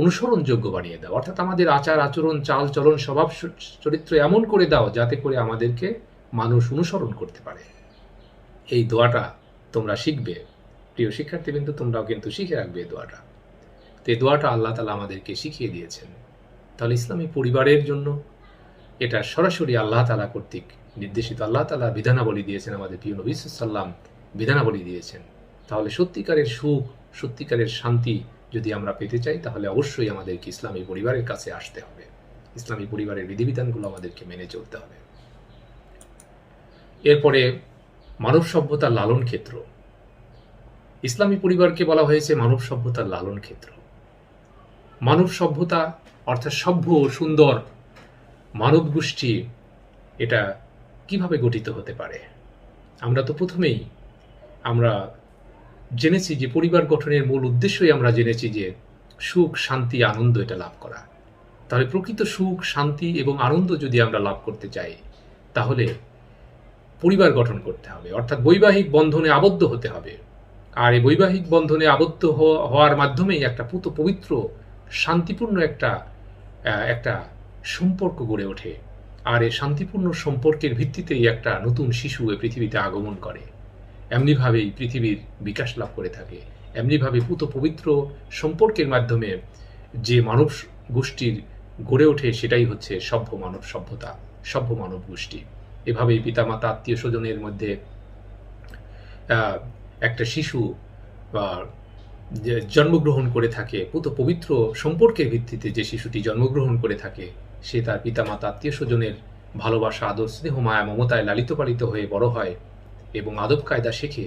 অনুসরণযোগ্য বানিয়ে দাও। অর্থাৎ আমাদের আচার আচরণ, চাল চলন, স্বভাব চরিত্র এমন করে দাও যাতে করে আমাদেরকে মানুষ অনুসরণ করতে পারে। এই দোয়াটা তোমরা শিখবে, প্রিয় শিক্ষার্থীবৃন্দ, তোমরাও কিন্তু শিখে রাখবে এই দোয়াটা। তো এই দোয়াটা আল্লাহ তাআলা আমাদেরকে শিখিয়ে দিয়েছেন। তাহলে ইসলামী পরিবারের জন্য এটা সরাসরি আল্লাহ তাআলা কর্তৃক নির্দেশিত, আল্লাহ তাআলা বিধানাবলী দিয়েছেন, আমাদের প্রিয় নবী সাল্লাল্লাহু আলাইহি ওয়াসাল্লাম বিধানাবলী দিয়েছেন। তাহলে সত্যিকারের সুখ, সত্যিকারের শান্তি যদি আমরা পেতে চাই, তাহলে অবশ্যই আমাদেরকে ইসলামী পরিবারের কাছে আসতে হবে, ইসলামী পরিবারের বিধিবিধানগুলো আমাদেরকে মেনে চলতে হবে। এরপরে মানব সভ্যতার লালন ক্ষেত্র। ইসলামী পরিবারকে বলা হয়েছে মানব সভ্যতার লালন ক্ষেত্র। মানব সভ্যতা অর্থাৎ সভ্য সুন্দর মানব গোষ্ঠী, এটা কিভাবে গঠিত হতে পারে? আমরা তো প্রথমেই আমরা জেনেছি যে পরিবার গঠনের মূল উদ্দেশ্যই আমরা জেনেছি যে সুখ, শান্তি, আনন্দ এটা লাভ করা। তাহলে প্রকৃত সুখ, শান্তি এবং আনন্দ যদি আমরা লাভ করতে চাই, তাহলে পরিবার গঠন করতে হবে, অর্থাৎ বৈবাহিক বন্ধনে আবদ্ধ হতে হবে। আর এই বৈবাহিক বন্ধনে আবদ্ধ হওয়ার মাধ্যমেই একটা পবিত্র, শান্তিপূর্ণ একটা সম্পর্ক গড়ে ওঠে। আর এই শান্তিপূর্ণ সম্পর্কের ভিত্তিতেই একটা নতুন শিশু এই পৃথিবীতে আগমন করে। এমনিভাবেই পৃথিবীর বিকাশ লাভ করে থাকে। এমনিভাবে পবিত্র সম্পর্কের মাধ্যমে যে মানব গোষ্ঠীর গড়ে ওঠে, সেটাই হচ্ছে সভ্য মানব সভ্যতা, সভ্য মানব গোষ্ঠী। এভাবেই পিতামাতা, আত্মীয় স্বজনের মধ্যে একটা শিশু জন্মগ্রহণ করে থাকে, পবিত্র সম্পর্কের ভিত্তিতে যে শিশুটি জন্মগ্রহণ করে থাকে, সে তার পিতামাতা, আত্মীয় স্বজনের ভালোবাসা, আদর, স্নেহ, মায়া, মমতায় লালিত পালিত হয়ে বড় হয় এবং আদব কায়দা শেখে,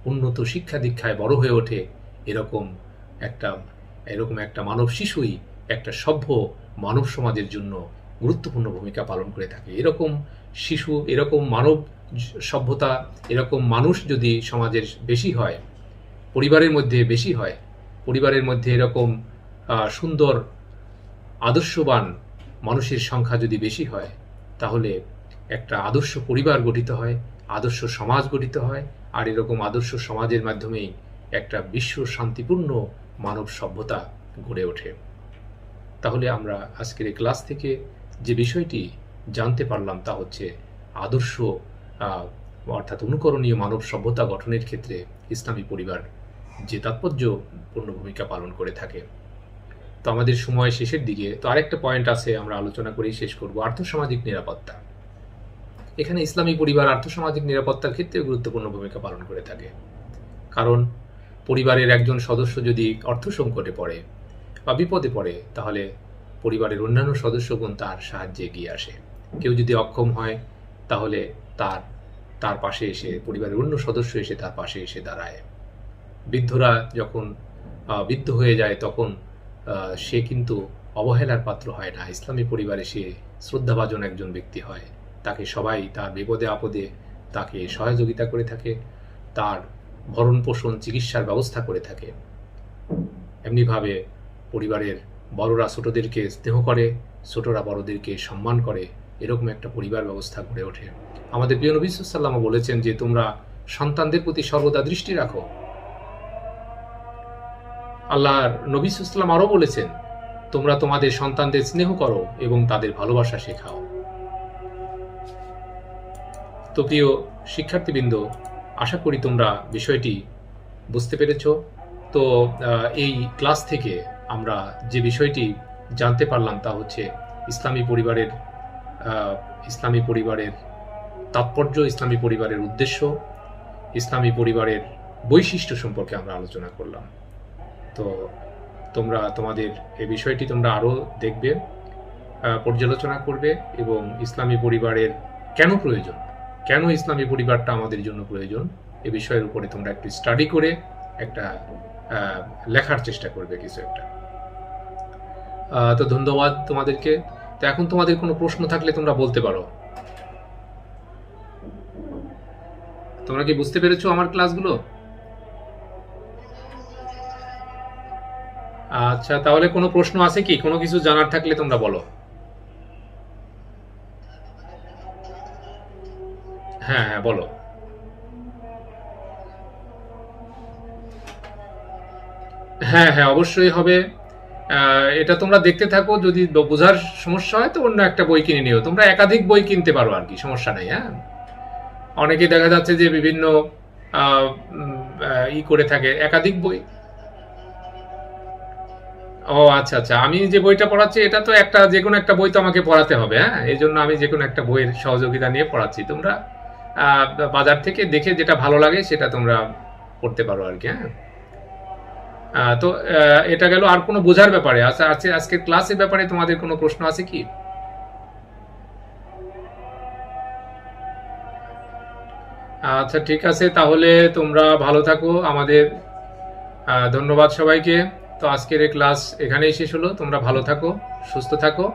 উন্নত শিক্ষা দীক্ষায় বড় হয়ে ওঠে। এরকম একটা মানব শিশুই একটা সভ্য মানব সমাজের জন্য গুরুত্বপূর্ণ ভূমিকা পালন করে থাকে। এরকম শিশু, এরকম মানব সভ্যতা, এরকম মানুষ যদি সমাজের বেশি হয়, পরিবারের মধ্যে বেশি হয়, পরিবারের মধ্যে এরকম সুন্দর আদর্শবান মানুষের সংখ্যা যদি বেশি হয়, তাহলে একটা আদর্শ পরিবার গঠিত হয়, আদর্শ সমাজ গঠিত হয়। আর এরকম আদর্শ সমাজের মাধ্যমেই একটা বিশ্ব শান্তিপূর্ণ মানব সভ্যতা গড়ে ওঠে। তাহলে আমরা আজকের এই ক্লাস থেকে যে বিষয়টি জানতে পারলাম তা হচ্ছে আদর্শ অর্থাৎ অনুকরণীয় মানব সভ্যতা গঠনের ক্ষেত্রে ইসলামী পরিবার যে তাৎপর্যপূর্ণ ভূমিকা পালন করে থাকে। তো আমাদের সময় শেষের দিকে, তো আরেকটা পয়েন্ট আছে, আমরা আলোচনা করেই শেষ করব, আর্থসামাজিক নিরাপত্তা। এখানে ইসলামী পরিবার আর্থসামাজিক নিরাপত্তার ক্ষেত্রে গুরুত্বপূর্ণ ভূমিকা পালন করে থাকে। কারণ পরিবারের একজন সদস্য যদি অর্থ সংকটে পড়ে বা বিপদে পড়ে, তাহলে পরিবারের অন্যান্য সদস্যগণ তার সাহায্যে এগিয়ে আসে। কেউ যদি অক্ষম হয় তাহলে তার পাশে এসে পরিবারের অন্য সদস্য এসে তার পাশে এসে দাঁড়ায়। বৃদ্ধরা যখন বৃদ্ধ হয়ে যায় তখন সে কিন্তু অবহেলার পাত্র হয় না। ইসলামী পরিবারে সে শ্রদ্ধাভাজন একজন ব্যক্তি হয়। তাকে সবাই তার বিপদে আপদে তাকে সহযোগিতা করে থাকে, তার ভরণ পোষণ চিকিৎসার ব্যবস্থা করে থাকে। এমনিভাবে পরিবারের বড়রা ছোটদেরকে স্নেহ করে, ছোটরা বড়দেরকে সম্মান করে, এরকম একটা পরিবার ব্যবস্থা গড়ে ওঠে। আমাদের প্রিয় নবী সাল্লাল্লাহু আলাইহি ওয়াসাল্লাম বলেছেন যে তোমরা সন্তানদের প্রতি সর্বদা দৃষ্টি রাখো। আল্লাহর নবী সাল্লাল্লাহু আলাইহি ওয়াসাল্লাম আরও বলেছেন তোমরা তোমাদের সন্তানদের স্নেহ করো এবং তাদের ভালোবাসা শেখাও। তো প্রিয় শিক্ষার্থীবৃন্দ, আশা করি তোমরা বিষয়টি বুঝতে পেরেছ। তো এই ক্লাস থেকে আমরা যে বিষয়টি জানতে পারলাম তা হচ্ছে ইসলামী পরিবারের তাৎপর্য, ইসলামী পরিবারের উদ্দেশ্য, ইসলামী পরিবারের বৈশিষ্ট্য সম্পর্কে আমরা আলোচনা করলাম। তো তোমরা তোমাদের এই বিষয়টি তোমরা আরও দেখবে, পর্যালোচনা করবে এবং ইসলামী পরিবারের কেন প্রয়োজন, কেন ইসলামী পরিবারটা আমাদের জন্য প্রয়োজন এ বিষয়ের উপরে তোমরা একটু স্টাডি করে একটা লেখার চেষ্টা করবে কিছু একটা। তো ধন্যবাদ তোমাদেরকে। তো এখন তোমাদের কোনো প্রশ্ন থাকলে তোমরা বলতে পারো। তোমরা কি বুঝতে পেরেছো আমার ক্লাসগুলো? আচ্ছা, তাহলে কোনো প্রশ্ন আছে কি? কোনো কিছু জানার থাকলে তোমরা বলো। হ্যাঁ হ্যাঁ বলো। হ্যাঁ হ্যাঁ অবশ্যই হবে। এটা তোমরা দেখতে থাকো, যদি বোঝার সমস্যা হয় তো অন্য একটা বই কিনে নিও। তোমরা একাধিক বই কিনতে পারো আর কি, সমস্যা নেই। হ্যাঁ, অনেকে দেখা যাচ্ছে যে বিভিন্ন করে থাকে একাধিক বই। ও আচ্ছা আচ্ছা, আমি যে বইটা পড়াচ্ছি এটা তো একটা যে কোনো একটা বই তো আমাকে পড়াতে হবে। হ্যাঁ, এই জন্য আমি যে কোনো একটা বইয়ের সহযোগিতা নিয়ে পড়াচ্ছি। তোমরা বাজার থেকে দেখে যেটা ভালো লাগে সেটা তোমরা পড়তে পারো আর কি। হ্যাঁ, তো এটা গেল। আর কোনো বোঝার ব্যাপারে আচ্ছা আজকের ক্লাসের ব্যাপারে তোমাদের কোনো প্রশ্ন আছে কি? আচ্ছা ঠিক আছে, তাহলে তোমরা ভালো থাকো। আমাদের ধন্যবাদ সবাইকে। তো আজকের এই ক্লাস এখানেই শেষ হলো। তোমরা ভালো থাকো, সুস্থ থাকো।